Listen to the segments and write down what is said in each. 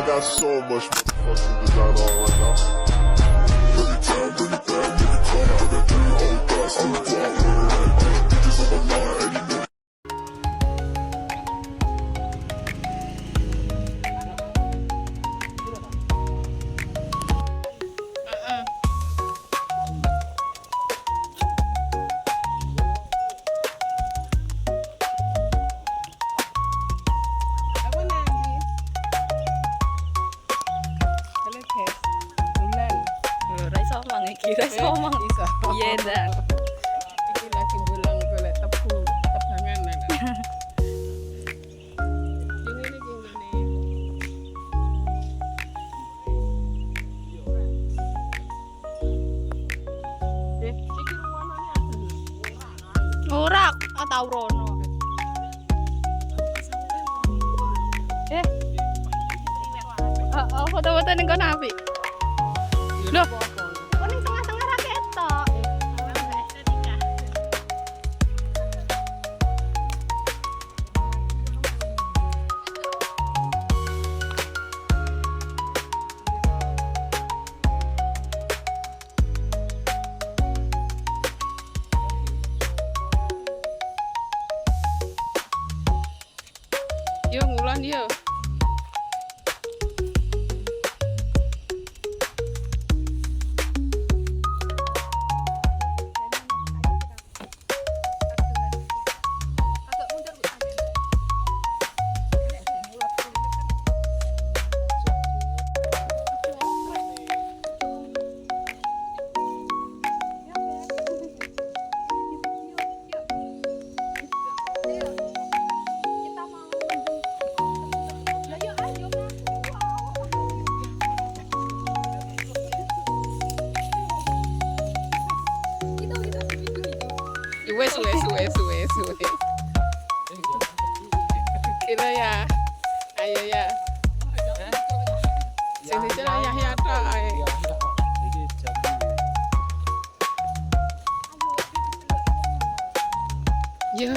got so much motherfucking design on right now. Every time, bring it back, make it come out, that thing old glass, I'm the block, bitches on the line, and you know. Kira somang Iso. iya dah. Iki lagi bulang golek tebu, tebangan. Yang ini gini. Iki ruangannya Ora tau rono. Foto-foto ning kono apik. Loh, kok ning tengah-tengah ra ketok. Yo ngulan yo. Wes. Kira ya. Ayo ya. Sini sini ya tok ae. Yo.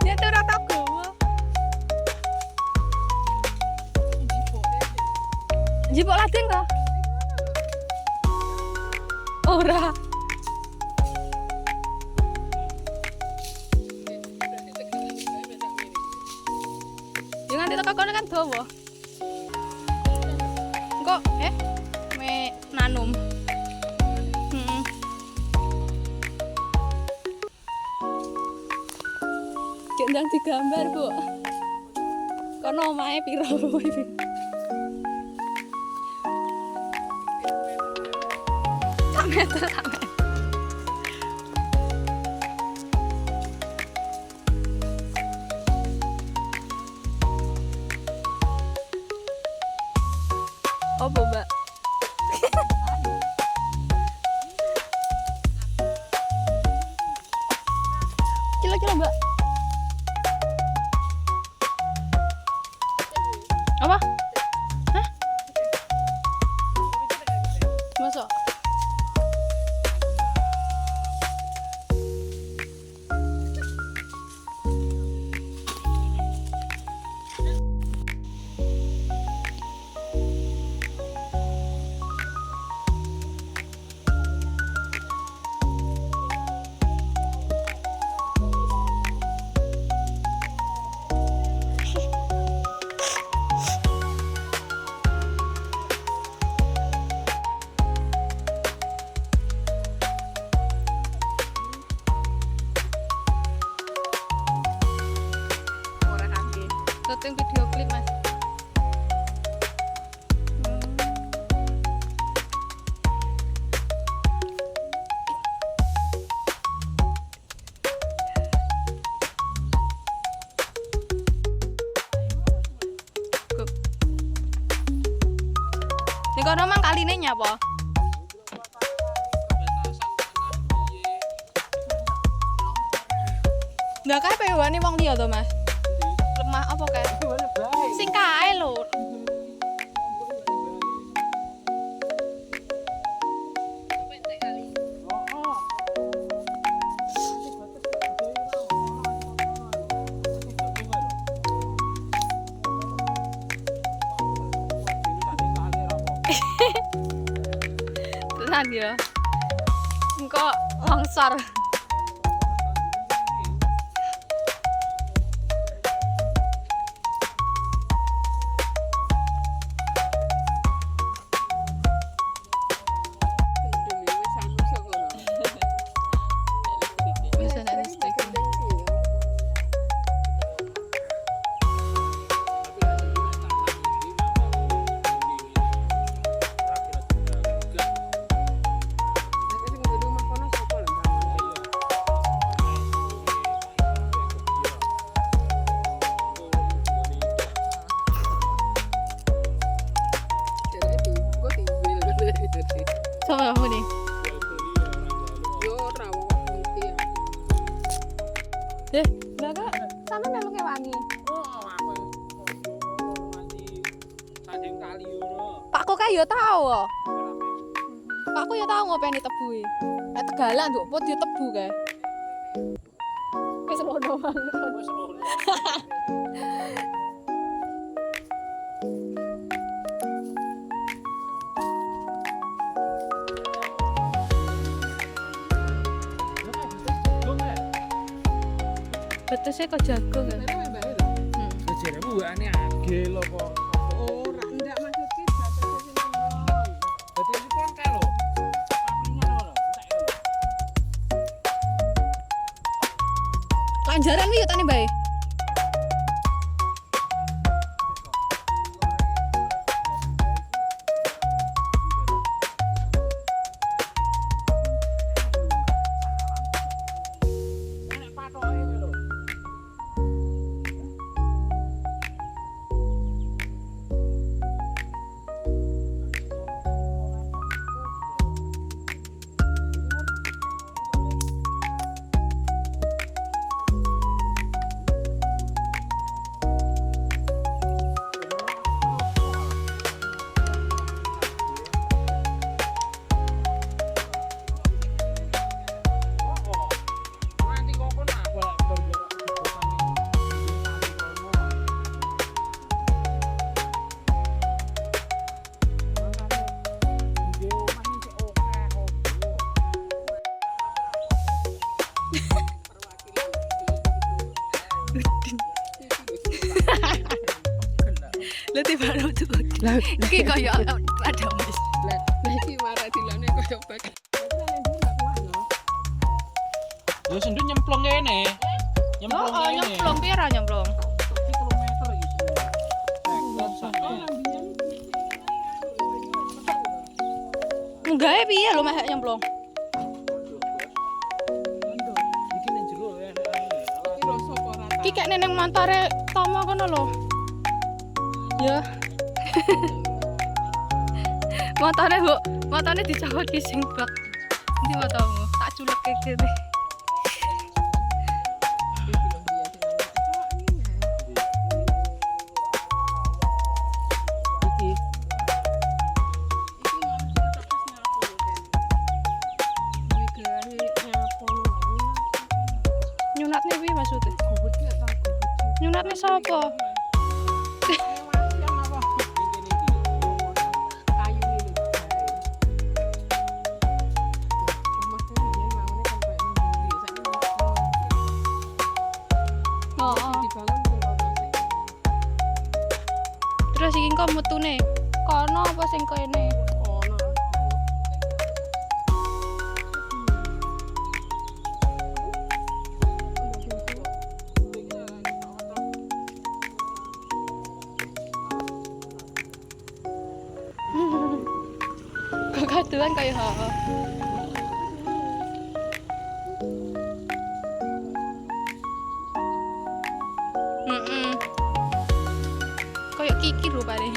Ya tuh rata gowo. Jipok lading kah? Ora. Ya nganti teko kono kan dawa. Engko me nanum. Gendang digambar, Bu. Kono omahe piro iki? Sak meter. Apa, Mbak? Kilo-kilo, Mbak. Apa? Hah? Masa? Syuting video klip, Mas. Ning kono mang kaline nyapa? Ndak kae pewani wong liya to, Mas. omah apa kae? Sing kae lho. Tenan ya. Engko longsor. Bisa nek listrik. Sama kamu nih. Lah kak, sama melu kewangi. Pakku kae yo tau. Pakku yo tau ngopeni tebu e. Nek Tegalan nduk put yo tebu kae. Wis rono banget. Betul sih kok jago kan? Jare buane agel apa? Ora ndak maksudke batas sing ngomong. Dadi iki kon kae lho. Papringan lho, entek lho. Lanjaran wi yo tane bae. Nek patoke lho. Lah tiba-tiba tuh. Iki koyo ada Mas. Lah iki marah dilane koyo bek. Yo sendu nyemplung kene. Nyemplung Oh, kene. nyemplung pira nyemplung? 2 kilometer iki. Tekon sampe. Enggae piye lho meh nyemplung? Iki ning jero ya. Kira sapa ora Iki kek neneng montore Tomo kono lho. Ya. Montone dicokot ki sing bak. Endi motomu? Tak culeke kene. Iki Nyunatne piye maksudnya? Nyunatne sapa? Oh, terus iki kok metune kono apa sing kene? Kok kaduan kaya ha. Kayak Kiki lho paling.